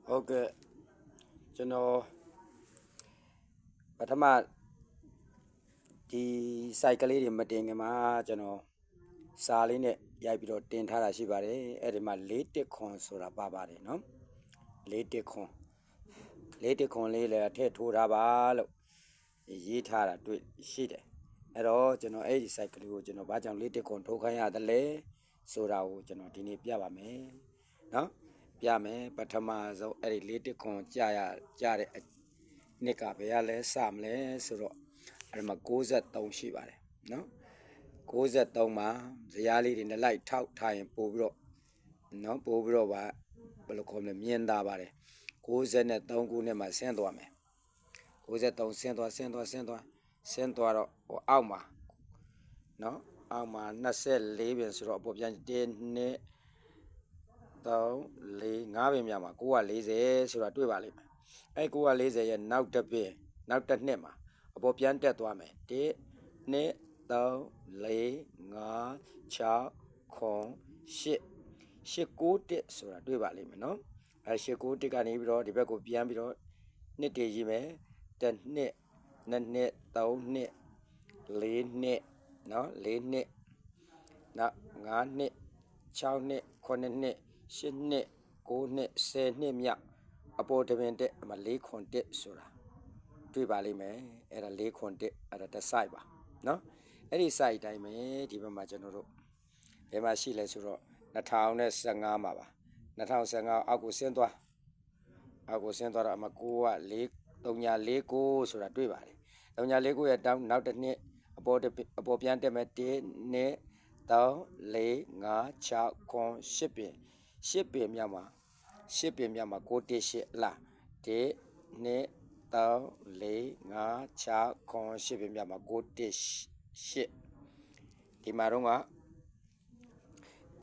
Ok, cho nó bắt mà thì sai cái gì mà tiền mà cho nó xa lên nè, giải bị tiền thà là gì vậy đấy, em mà lấy tiền con số là ba đấy, nó lấy tiền con lấy là thế thu ra ba luôn, gì thà là tuổi gì đấy, ở đó cho nó ấy sai cái gì cho nó bắt chẳng lấy tiền con thu khai ra lấy số nào cho nó thì này bia ba mẹ, nó bia mẹ bắt mà rồi ấy lấy tiền con cha đấyนี่กะเปียလဲစမလဲဆိုတော့အဲ့မှာ63ရှိပါတယ်နော်63မှာဇရာလေးတွေနဲ့လိုက်ထောက်ထားရင်ပို့ပြီးတော့နော်ပို့ပြီးတော့ဘယ်လိုခေါ်မလဲမြင်သာပါတယ်63ခုနဲ့မှဆင်းသွားမယ်63ဆင်းသွားတော့ဟိုအောက်မှာနော်အောက်မှာ24ပြင်ဆိုတော့အပေါ်ပြန်1 2 3 4 5ပြင်မြောက်မှာ940ဆိုတာတွေ့ပါလိမ့်မယ်အဲ့940ရဲ့နောက်တစ်ပြင်နောက်တစ်နှစ်မှာအပေါ်ပြန်တက်သွားမယ်1 2 3 4 5 6 8 9ဆိုတာတွေ့ပါလိမ့်မယ်နော်အဲ့9ကနေပြီးတော့ဒီဘက်ကိုပြန်ပြီးတော့နှစ်တည်ရေးမယ်တစ်နှစ်နှစ်နှစ်3နှစ်4နှစ်နော်4နှစ်နောက်5နှစ်6နှစ်9နှစ်10နှစ်9နှစ်10နှစ်မြောက်အပေါ်တပင်တက်အမ4ခွန်တက်ဆိုတာတွေ့ပါလိမ့်မယ်အဲ့ဒါ4ခွန်တက်အဲ့ဒါတစ် site ပါနော်အဲ့ဒီ site တိုင်းပဲဒီဘက်မှာကျွန်တော်တို့ဘယ်မှာရှိလဲဆိုတော့2015မှာပါ2015အောက်ကိုဆင်းသွားတော့အမ9က349ဆိုတာတွေ့ပါတယ်349ရဲ့တောင်းနောက်တစ်နှစ်အပေါ်ပြန်တက်မယ်1 2 3 4 5 6 10ပင်10ပင်မြောက်မှာ918လား1 2 3 4 5 6 10ပင်မြောက်မှာ918ဒီမှာတော့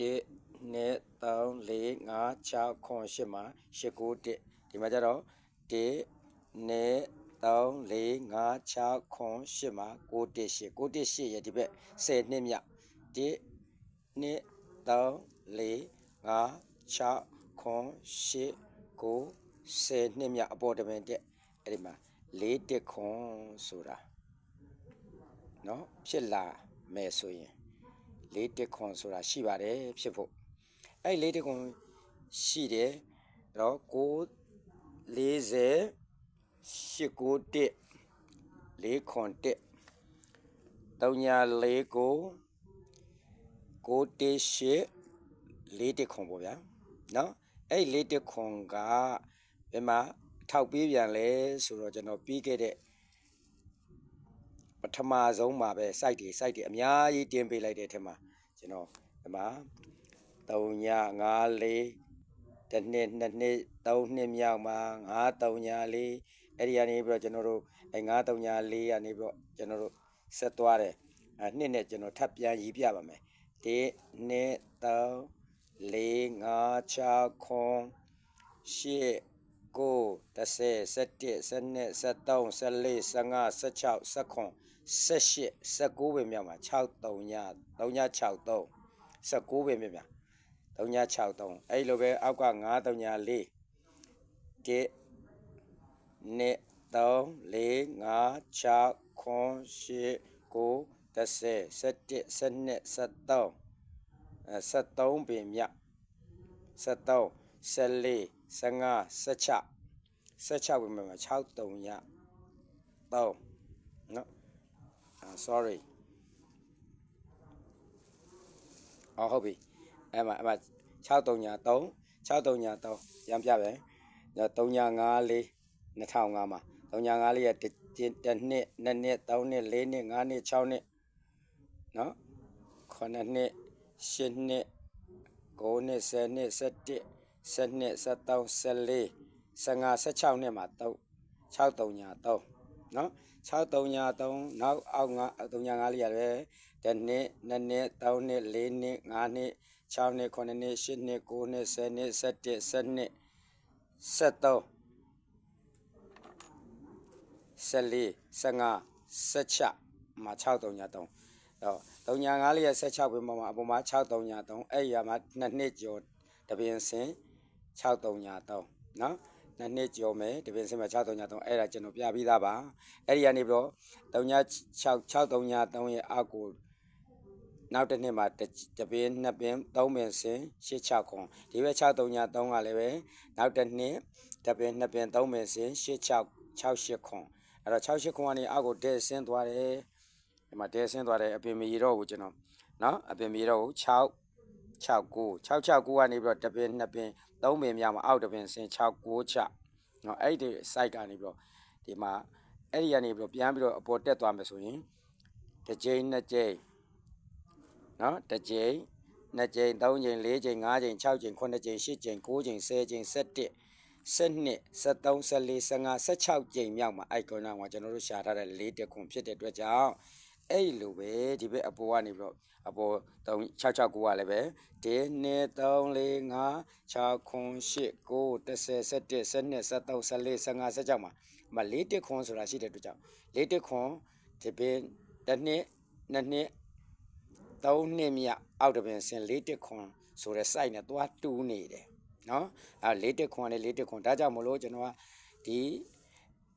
က1 2 3 4 5 6 10မှာ891ဒီမှာကျတော့1 2 3 4 5 6 10မှာ918ရဲ့ဒီဘက်10နှစ်မြောက်1 2 3 4 5 6 10နှစ်မြောက်အပေါ်တပင်တက်အဲ့ဒီမှာ4တက်ခွန်ဆိုတာနော်ဖြစ်လာမယ်ဆိုရင်4တက်ခွန်ဆိုတာရှိပါတယ်ဖြစ်ဖို့အဲ့4တက်ခွန်ရှိတယ်တော့940 89တက်4ခွန်တက်349 9တက်4တက်ခွန်ပေါ့ဗျာနော်အဲ့4တက်ခွန်ကဘယ်မှာထောက်ပေးပြန်လဲဆိုတော့ကျွန်တော်ပြီးခဲ့တဲ့ပထမဆုံးမှာပဲ site တွေအများကြီးတင်ပေးလိုက်တဲ့အထက်မှာကျွန်တော်ဒီမှာ354တစ်နှစ်နှစ်နှစ်3နှစ်မြောက်မှာ934အဲ့ဒီကနေပြီးတော့ကျွန်တော်တို့အဲ့934ကနေပြီးတော့ကျွန်တော်တို့ဆက်သွားတယ်နှစ်နဲ့ကျွန်တော်ထပ်ပြန်ရည်ပြပါမယ်1 2 3 4 5 6 8 9 10 11 12 13 14 15 16 19 18 19ပဲမြောက်မှာ6 3 363 19ပဲမြောက်363အဲ့လိုပဲအောက်က934 1 2 3 4 5 6 8 9 10 11 12 13 73ပင်မြောက်73 14 15 16ပဲမှာ6 3 3နော်sorry ဟုတ်ပြီအဲ့မှာ6 3ပြန်ပြပဲ354 2005မှာ354ရဲ့တစ်နှစ်နှစ်နှစ်3နှစ်4နှစ်5နှစ်6နှစ်နော်9နှစ်10နှစ်9နှစ်10နှစ်11 10နှစ်13 14 15 16နှစ်မှာ6303နော်6303နောက်အောက်354ရတယ်တစ်နှစ်နှစ်နှစ်3နှစ်4နှစ်5နှစ်6နှစ်9နှစ်10နှစ်9နှစ်10နှစ်11 10နှစ်13 14 15 16မှာ6303တော့354ရဲ့16ပဲမှာအပေါ်မှာ6303အဲ့ရမှာ2နှစ်ကျော်တပင်စင်6303 နော်နှစ်နှစ်ကျော်မယ်တပင်စင်မှာ6393အဲ့ဒါကျွန်တော်ပြပြီးသားပါအဲ့ဒီကနေပြီးတော့3663ရဲ့အောက်ကိုနောက်တစ်နှစ်မှာတပင်နှစ်ပင်သုံးပင်စင်86ခွန်ဒီဘက်6393ကလည်းပဲနောက်တစ်နှစ်တပင်နှစ်ပင်သုံးပင်စင်86ခွန်အဲ့တော့68ခွန်ကနေအောက်ကိုတဲဆင်းသွားတယ်ဒီမှာတဲဆင်းသွားတယ်အပင်မီတော့ကိုကျွန်တော်နော်အပင်မီတော့ကို669ကနေပြီးတော့တပင်နှစ်ပင်သုံးပင်များမှာအောက်တပင်စင်696နော်အဲ့ဒီ site ကနေပြီးတော့ဒီမှာအဲ့ဒီကနေပြီးတော့ပြန်ပြီးတော့အပေါ်တက်သွားမယ်ဆိုရင်တစ်ကြိမ်နှစ်ကြိမ်နော်တစ်ကြိမ်နှစ်ကြိမ်သုံးကြိမ်လေးကြိမ်ငါးကြိမ်6ကြိမ်9ကြိမ်10ကြိမ်9ကြိမ်10ကြိမ်17 12 13 14 15 16ကြိမ်မြောက်မှာ icon ကကျွန်တော်တို့ရှာထားတဲ့4တက်ခွန်ဖြစ်တဲ့အတွက်ကြောင့်အဲ့လိုပဲဒီဘက်အပေါ်ကနေပြီးတော့အပေါ်3669ကလည်းပဲ1 2 3 4 5 6ခွန်8 9 10 11 12 13 14 15 16မှာ4တက်ခွန်ဆိုတာရှိတဲ့အတွက်ကြောင့်4တက်ခွန်ဒီဘက်တစ်နှစ်နှစ်နှစ်3နှစ်မြအောက်တပင်စင်4တက်ခွန်ဆိုတဲ့ site နဲ့သွားတူးနေတယ်နော်4တက်ခွန်နဲ့4တက်ခွန်ဒါကြောင့်မလို့ကျွန်တော်ကဒီ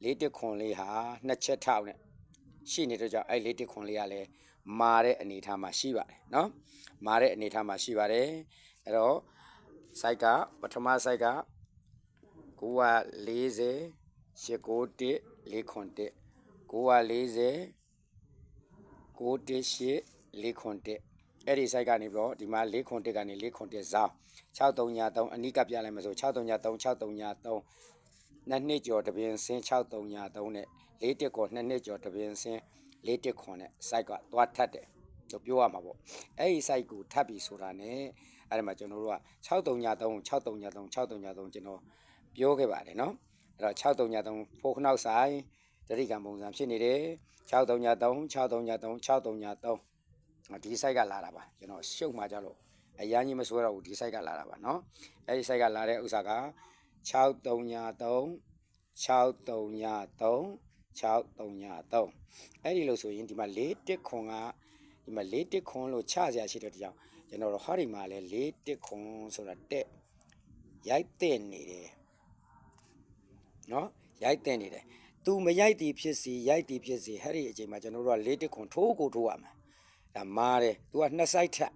4တက်ခွန်လေးဟာနှစ်ချက်ထောက်နဲ့ရှိနေတဲ့ကြောင့်အဲ့4တက်ခွန်လေးကလည်းမာတဲ့အနေအထားမှာရှိပါတယ်နော်မာတဲ့အနေအထားမှာရှိပါတယ်အဲ့တော့ site ကပထမ site က940 891 491 940 918 491အဲ့ဒီ site ကနေပြီးတော့ဒီမှာ491ကနေ491ဇောင်း6393အနိကပြလိုက်မှာဆို6393နှစ်နှစ်ကျော်တပင်စင်း6393နဲ့4တက်ကောနှစ်နှစ်ကျော်တပင်စင်း4တက်ခွန်နဲ့ site ကသွားထပ်တယ်လို့ပြောရမှာပေါ့အဲ့ဒီ site ကိုထပ်ပြီးဆိုတာနဲ့အဲ့ဒီမှာကျွန်တော်တို့က6393ကျွန်တော်ပြောခဲ့ပါတယ်နော်အဲ့တော့6393ဖိုးခနောက်ဆိုင်တတိကံပုံစံဖြစ်နေတယ်6393ဒီ site ကလာတာပါကျွန်တော်ရှုပ်မှကြလို့အရန်ကြီးမစွဲတော့ဘူးဒီ site ကလာတာပါเนาะအဲ့ဒီ site ကလာတဲ့ဥစ္စာက6393အဲ့ဒီလို့ဆိုရင်ဒီမှာ4တက်ခွန်ကဒီမှာ4တက်ခွန်လို့ချစရာရှိတဲ့ကြောင်ကျွန်တော်တို့ဟာဒီမှာလဲ4တက်ခွန်ဆိုတာတက်ရိုက်တဲ့နေတယ်เนาะရိုက်တဲ့နေတယ်သူမရိုက်သည်ဖြစ်စီရိုက်သည်ဖြစ်စီအဲ့ဒီအချိန်မှာကျွန်တော်တို့က4တက်ခွန်ထိုးကိုထိုးရမှာဒါမားတယ်သူကနှစ်ဆိုင်ထက်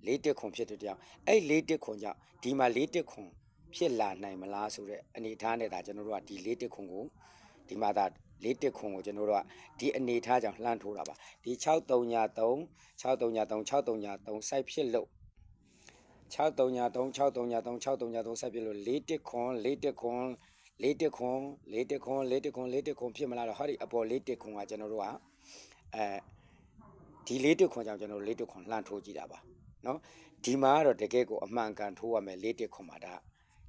4တက်ခွန်ဖြစ်တဲ့ကြောင်အဲ့4တက်ခွန်ကြောင့်ဒီမှာ4တက်ခွန်ဖြစ်လာနိုင်မလားဆိုတဲ့အနေအထားနဲ့ဒါကျွန်တော်တို့ကဒီ4တက်ခွန်ကိုဒီမှာဒါ4တက်ခွန်ကိုကျွန်တော်တို့ကဒီအနေအထားကြောင့်လှမ်းထိုးတာပါဒီ6393 6393 စိုက်ဖြစ်လို့6393 6393 စိုက်ဖြစ်လို့4တက်ခွန်4တက်ခွန်4တက်ခွန်4တက်ခွန်4တက်ခွန်4တက်ခွန်ဖြစ်မလားတော့ဟာဒီအပေါ်4တက်ခွန်ကကျွန်တော်တို့ကဒီ4တက်ခွန်ကြောင့်ကျွန်တော်4တက်ခွန်လှမ်းထိုးကြည့်တာပါเนาะဒီမှာကတော့တကယ်ကိုအမှန်ကန်ထိုးရမယ်4တက်ခွန်မှာဒါ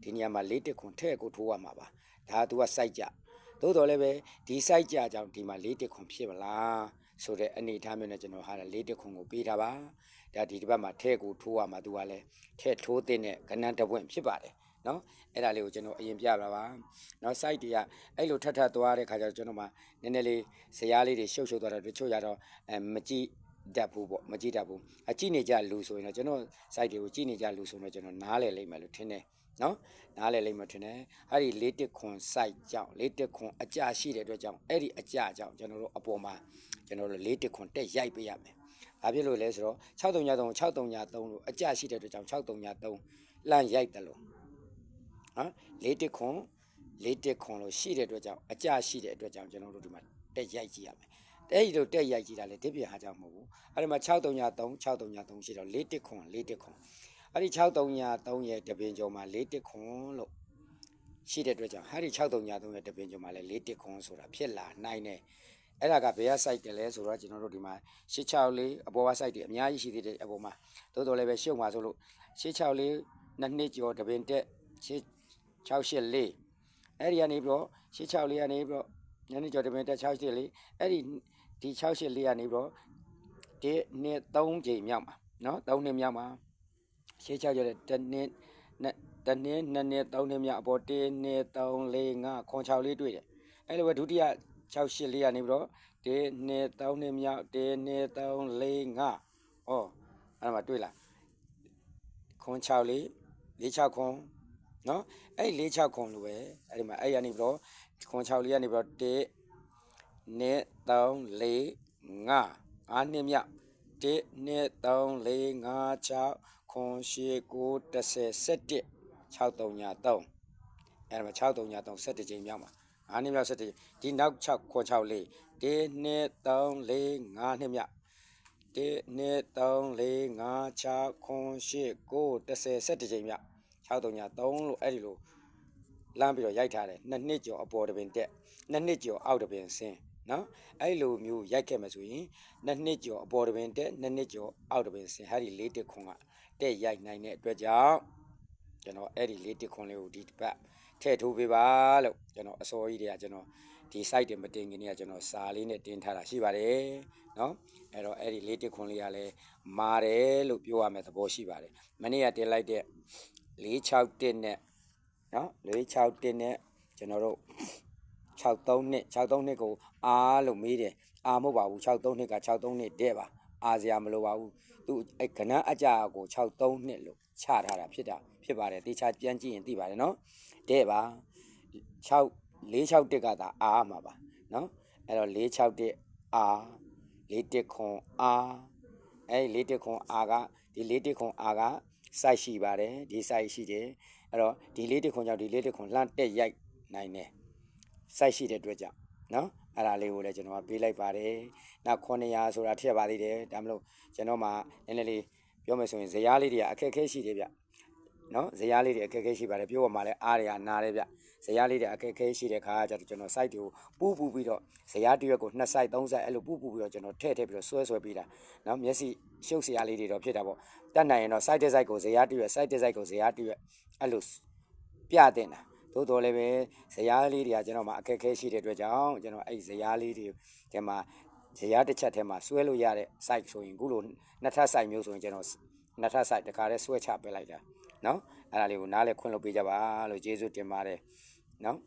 ဒီနေရာမှာ4တက်ခွန်ထည့်ကိုထိုးရမှာပါဒါသူကစိုက်ကြသို့တော်လည်းပဲဒီစိုက်ကြကြောင့်ဒီမှာ4တက်ခွန်ဖြစ်မလားဆိုတဲ့အနေအထားမျိုးနဲ့ကျွန်တော်ဟာ4တက်ခွန်ကိုပေးထားပါဒါဒီတစ်ပတ်မှာထည့်ကိုထိုးရမှာသူကလည်းထည့်ထိုးတဲ့ကဏ္ဍတပွင့်ဖြစ်ပါတယ်နော်အဲ့ဒါလေးကိုကျွန်တော်အရင်ပြပါပါနော် site တွေကအဲ့လိုထပ်သွားတဲ့ခါကျတော့ကျွန်တော်မှနည်းနည်းလေးဇရာလေးတွေရှုပ်သွားတော့တချို့ကြတော့မကြည့်တတ်ဘူးပေါ့မကြည့်တတ်ဘူးအကြည့်နေကြလူဆိုရင်တော့ကျွန်တော် site တွေကိုကြည့်နေကြလူဆိုတော့ကျွန်တော်နားလည်လိမ့်မယ်လို့ထင်တယ်နော်နားလည်လိမ့်မယ်ထင်တယ်အဲ့ဒီ4တက်ခွန် site ကြောင့်4တက်ခွန်အကြရှိတဲ့အတွက်ကြောင့်အဲ့ဒီအကြကြောင့်ကျွန်တော်တို့အပေါ်မှာကျွန်တော်တို့4တက်ခွန်တက်ရိုက်ပေးရမယ်ဘာဖြစ်လို့လဲဆိုတော့6393လို့အကြရှိတဲ့အတွက်ကြောင့်6393လန့်ရိုက်တယ်လို့နော်4တက်ခွန်လို့ရှိတဲ့အတွက်ကြောင့်အကြရှိတဲ့အတွက်ကြောင့်ကျွန်တော်တို့ဒီမှာတက်ရိုက်ကြည့်ရမယ်အဲ့ဒီလိုတက်ရိုက်ကြည့်တာလေဒီပြဟာကြောင့်မဟုတ်ဘူးအဲ့ဒီမှာ6393ရှိတော့4တက်ခွန်အဲ့ဒီ6393ရဲ့တပင်ကျော်မှာ4တက်ခွန်လို့ရှိတဲ့အတွက်ကြောင့်ဟာဒီ6393ရဲ့တပင်ကျော်မှာလည်း4တက်ခွန်ဆိုတာဖြစ်လာနိုင်တယ်အဲ့ဒါကဘယ်က site တယ်လဲဆိုတော့ကျွန်တော်တို့ဒီမှာ864အပေါ်က site တွေအများကြီးရှိသေးတယ်အပေါ်မှာသို့တော်လည်းပဲရှုပ်မှာဆိုလို့864နှစ်ကျော်တပင်တက်684အဲ့ဒီကနေပြီးတော့864ကနေပြီးတော့နှစ်ကျော်တပင်တက်684အဲ့ဒီ684ကနေပြီးတော့ဒီနှစ်3ချိန်မြောက်မှာနော်3နှစ်မြောက်မှာ664ရဲ့တနှစ်2နှစ်3နှစ်မြောက်အပေါ်1 2 3 4 5ခွန်6လေးတွေ့တယ်အဲ့လိုပဲဒုတိယ684ကနေပြီးတော့1 2 3နှစ်မြောက်1 2 3 4 5အဲ့မှာတွေ့လားခွန်6လေး46ခွန် နော်အဲ့၄6ခွန်လို့ပဲအဲ့ဒီမှာအဲ့ရနေပြီးတော့ခွန်6လေးကနေပြီးတော့1 2 3 4 5နှစ်မြောက်1 2 3 4 5 6ခွန်8 9 10 11 6 3ညာ3အဲ့ဒါမှာ6 3ညာ3 17ချိန်မြောက်မှာ5နှစ်မြောက်17ဒီနောက်6ခွန်6လေး1 2 3 4 5နှစ်မြောက်1 2 3 4 5 6ခွန်8 9 10 17ချိန်မြောက်6 3ညာ3လို့အဲ့ဒီလိုလမ်းပြီးတော့ရိုက်ထားတယ်2နှစ်ကျော်အပေါ်တပင်တက်2နှစ်ကျော်အောက်တပင်ဆင်းနော်အဲ့လိုမျိုးရိုက်ခဲ့မှဆိုရင်2နှစ်ကျော်အပေါ်တပင်တက်2နှစ်ကျော်အောက်တပင်ဆင်းဟာဒီ၄တစ်ခွန်ကတက်ရိုက်နိုင်တဲ့အတွက်ကြောင့်ကျွန်တော်အဲ့ဒီ၄တစ်ခွန်လေးကိုဒီတစ်ပတ်ထည့်ထိုးပေးပါလို့ကျွန်တော်အစောကြီးတည်းကကျွန်တော်ဒီ site တွေမတင်ခင်တည်းကကျွန်တော်စာလေးနဲ့တင်ထားတာရှိပါတယ်နော်အဲ့တော့အဲ့ဒီ၄တစ်ခွန်လေးကလည်းမာတယ်လို့ပြောရမယ့်သဘောရှိပါတယ်မနေ့ကတင်လိုက်တဲ့461နဲ့နော်461နဲ့ကျွန်တော်တို့63နှစ်ကိုအားလို့မေးတယ်အားမဟုတ်ပါဘူး63နှစ်က63နှစ်တဲ့ပါအားစရာမလိုပါဘူးသူအဲ့ကဏ္ဍအကြကို63နှစ်လို့ချထားတာဖြစ်ပါတယ်တေချာပြန်ကြည့်ရင်သိပါတယ်နော်တဲ့ပါ461ကသာအားမှာပါနော်အဲ့တော့461အား4ခွန်အားအဲ့4ခွန်အားကဒီ4ခွန်အားကစိုက်ရှိပါတယ်ဒီစိုက်ရှိတယ်အဲ့တော့ဒီ4ခွန်ကြောင့်ဒီ4ခွန်လှမ်းတက်ရိုက်နိုင်တယ်စိုက်ရှိတဲ့အတွက်ကြောင့်နော်အဲ့ဒါလေးကိုလည်းကျွန်တော်ကပေးလိုက်ပါတယ်နောက်900ဆိုတာထည့်ပါသေးတယ်ဒါမလို့ကျွန်တော်မှနည်းနည်းလေးပြောမယ်ဆိုရင်ဇရားလေးတွေကအခက်အခဲရှိတယ်ဗျနော်ဇရားလေးတွေအခက်အခဲရှိပါတယ်ပြောပါမှလည်းအားတွေကနားတယ်ဗျဇရားလေးတွေအခက်အခဲရှိတဲ့ခါကျတော့ကျွန်တော် site တွေကိုပူပြီးတော့ဇရားတစ်ရွက်ကို2 site 3 site အဲ့လိုပူပြီးတော့ကျွန်တော်ထည့်ပြီးတော့ဆွဲပေးတာနော်မျက်စိရှုပ်စရာလေးတွေတော့ဖြစ်တာပေါ့တတ်နိုင်ရင်တော့ site တစ် site ကိုဇရားတစ်ရွက် site တစ် site ကိုဇရားတစ်ရွက်အဲ့လိုပြတင်တာသို့တော်လည်းပဲဇရားလေးတွေကကျွန်တော်မှာအခက်အခဲရှိတဲ့အတွက်ကြောင့်ကျွန်တော်အဲ့ဇရားလေးတွေဒီမှာဇရားတစ်ချက်ထဲမှာဆွဲလို့ရတဲ့ site ဆိုရင်ခုလိုနှစ်ထပ် site မျိုးဆိုရင်ကျွန်တော်နှစ်ထပ် site တခါတည်းဆွဲချပေးလိုက်တာနော်အဲ့ဒါလေးကိုနားလဲခွင့်လုပ်ပေးကြပါလို့ကျေးဇူးတင်ပါတယ်နော်